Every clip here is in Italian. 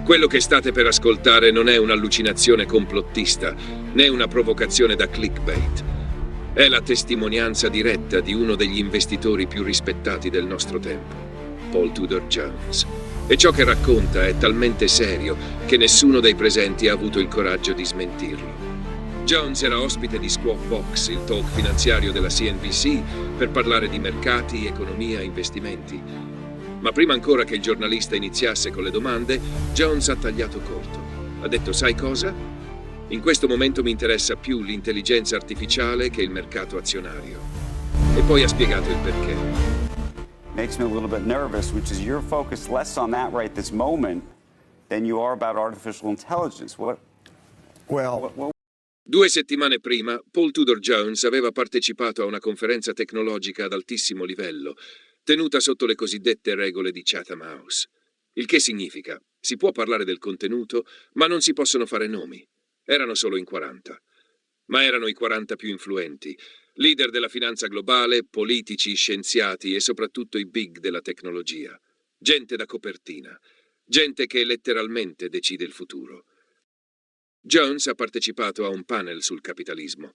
Quello che state per ascoltare non è un'allucinazione complottista, né una provocazione da clickbait. È la testimonianza diretta di uno degli investitori più rispettati del nostro tempo, Paul Tudor Jones. E ciò che racconta è talmente serio che nessuno dei presenti ha avuto il coraggio di smentirlo. Jones era ospite di Squawk Box, il talk finanziario della CNBC, per parlare di mercati, economia e investimenti. Ma prima ancora che il giornalista iniziasse con le domande, Jones ha tagliato corto. Ha detto: sai cosa? In questo momento mi interessa più l'intelligenza artificiale che il mercato azionario. E poi ha spiegato il perché. Makes me a little bit nervous, which is you're focused less on that right this moment than you are about artificial intelligence. Well, 2 settimane prima, Paul Tudor Jones aveva partecipato a una conferenza tecnologica ad altissimo livello, tenuta sotto le cosiddette regole di Chatham House. Il che significa: si può parlare del contenuto, ma non si possono fare nomi. Erano solo in 40. Ma erano i 40 più influenti, leader della finanza globale, politici, scienziati e soprattutto i big della tecnologia. Gente da copertina, gente che letteralmente decide il futuro. Jones ha partecipato a un panel sul capitalismo,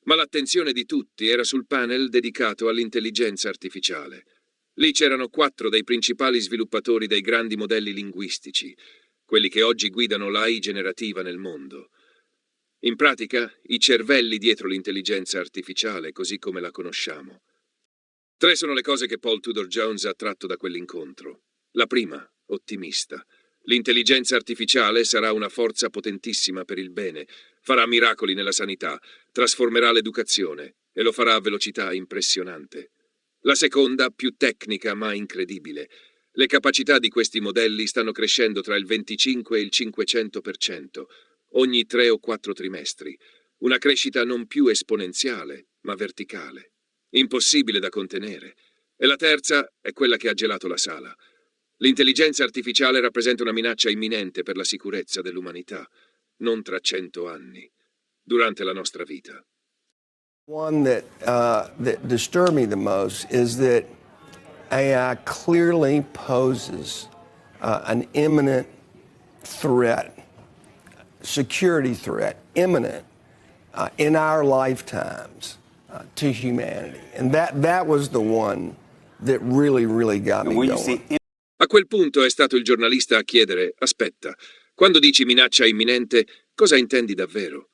ma l'attenzione di tutti era sul panel dedicato all'intelligenza artificiale. Lì c'erano 4 dei principali sviluppatori dei grandi modelli linguistici, quelli che oggi guidano l'AI generativa nel mondo. In pratica, i cervelli dietro l'intelligenza artificiale, così come la conosciamo. 3 sono le cose che Paul Tudor Jones ha tratto da quell'incontro. La prima, ottimista. L'intelligenza artificiale sarà una forza potentissima per il bene, farà miracoli nella sanità, trasformerà l'educazione e lo farà a velocità impressionante. La seconda, più tecnica ma incredibile. Le capacità di questi modelli stanno crescendo tra il 25 e il 500%, ogni 3 o 4 trimestri. Una crescita non più esponenziale, ma verticale. Impossibile da contenere. E la terza è quella che ha gelato la sala. L'intelligenza artificiale rappresenta una minaccia imminente per la sicurezza dell'umanità, non tra 100 anni, durante la nostra vita. One that disturbed me the most is that AI clearly poses an imminent threat, security threat, imminent in our lifetimes to humanity. And that was the one that really got me going. A quel punto è stato il giornalista a chiedere: aspetta, quando dici minaccia imminente, cosa intendi davvero?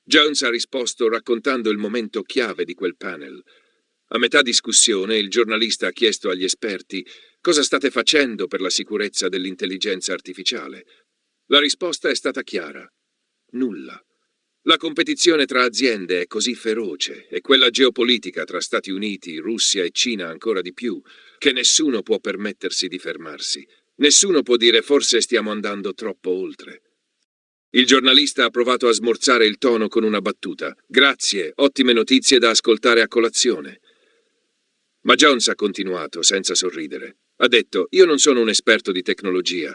Jones ha risposto raccontando il momento chiave di quel panel. A metà discussione, il giornalista ha chiesto agli esperti: cosa state facendo per la sicurezza dell'intelligenza artificiale? La risposta è stata chiara: nulla. La competizione tra aziende è così feroce, e quella geopolitica tra Stati Uniti, Russia e Cina ancora di più, che nessuno può permettersi di fermarsi. Nessuno può dire: forse stiamo andando troppo oltre. Il giornalista ha provato a smorzare il tono con una battuta: grazie, ottime notizie da ascoltare a colazione. Ma Jones ha continuato senza sorridere. Ha detto: io non sono un esperto di tecnologia,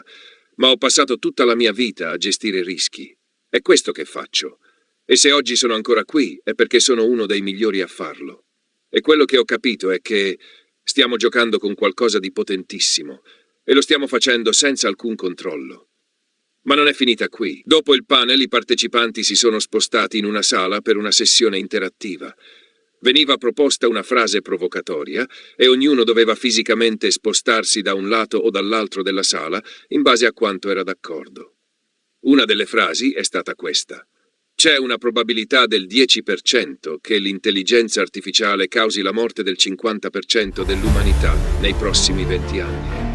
ma ho passato tutta la mia vita a gestire rischi. È questo che faccio. E se oggi sono ancora qui è perché sono uno dei migliori a farlo. E quello che ho capito è che stiamo giocando con qualcosa di potentissimo e lo stiamo facendo senza alcun controllo. Ma non è finita qui. Dopo il panel i partecipanti si sono spostati in una sala per una sessione interattiva. Veniva proposta una frase provocatoria e ognuno doveva fisicamente spostarsi da un lato o dall'altro della sala in base a quanto era d'accordo. Una delle frasi è stata questa: c'è una probabilità del 10% che l'intelligenza artificiale causi la morte del 50% dell'umanità nei prossimi 20 anni.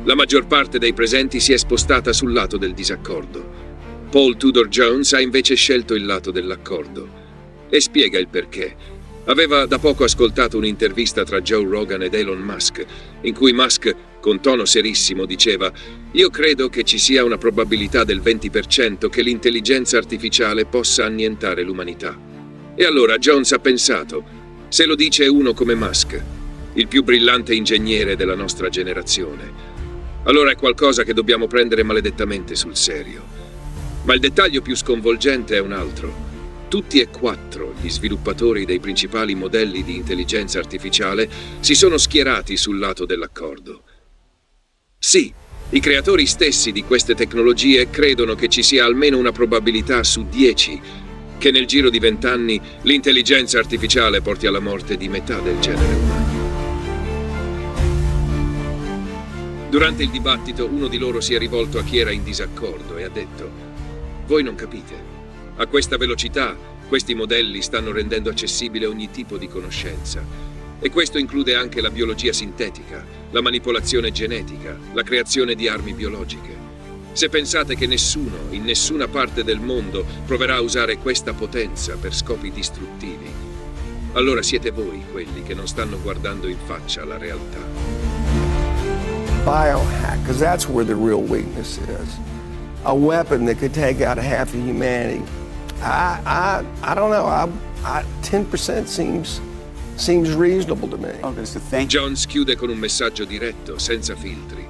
La maggior parte dei presenti si è spostata sul lato del disaccordo. Paul Tudor Jones ha invece scelto il lato dell'accordo. E spiega il perché. Aveva da poco ascoltato un'intervista tra Joe Rogan ed Elon Musk, in cui Musk, con tono serissimo, diceva: io credo che ci sia una probabilità del 20% che l'intelligenza artificiale possa annientare l'umanità. E allora Jones ha pensato: se lo dice uno come Musk, il più brillante ingegnere della nostra generazione, allora è qualcosa che dobbiamo prendere maledettamente sul serio. Ma il dettaglio più sconvolgente è un altro. Tutti e 4 gli sviluppatori dei principali modelli di intelligenza artificiale si sono schierati sul lato dell'accordo. Sì, i creatori stessi di queste tecnologie credono che ci sia almeno una probabilità su 10 che nel giro di 20 anni l'intelligenza artificiale porti alla morte di metà del genere umano. Durante il dibattito uno di loro si è rivolto a chi era in disaccordo e ha detto: voi non capite, a questa velocità questi modelli stanno rendendo accessibile ogni tipo di conoscenza. E questo include anche la biologia sintetica, la manipolazione genetica, la creazione di armi biologiche. Se pensate che nessuno, in nessuna parte del mondo, proverà a usare questa potenza per scopi distruttivi, allora siete voi quelli che non stanno guardando in faccia la realtà. Biohack, because that's where the real weakness is. A weapon that could take out half of humanity. I don't know. 10% seems reasonable to me. Okay, so thank you. Jones chiude con un messaggio diretto, senza filtri.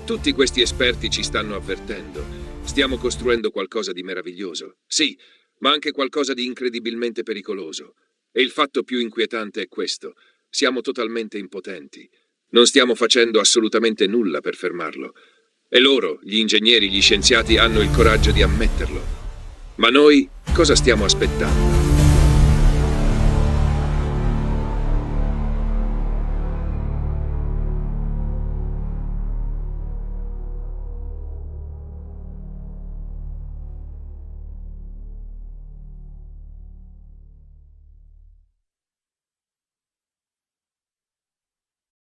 Tutti questi esperti ci stanno avvertendo. Stiamo costruendo qualcosa di meraviglioso. Sì, ma anche qualcosa di incredibilmente pericoloso. E il fatto più inquietante è questo. Siamo totalmente impotenti. Non stiamo facendo assolutamente nulla per fermarlo. E loro, gli ingegneri, gli scienziati, hanno il coraggio di ammetterlo. Ma noi cosa stiamo aspettando?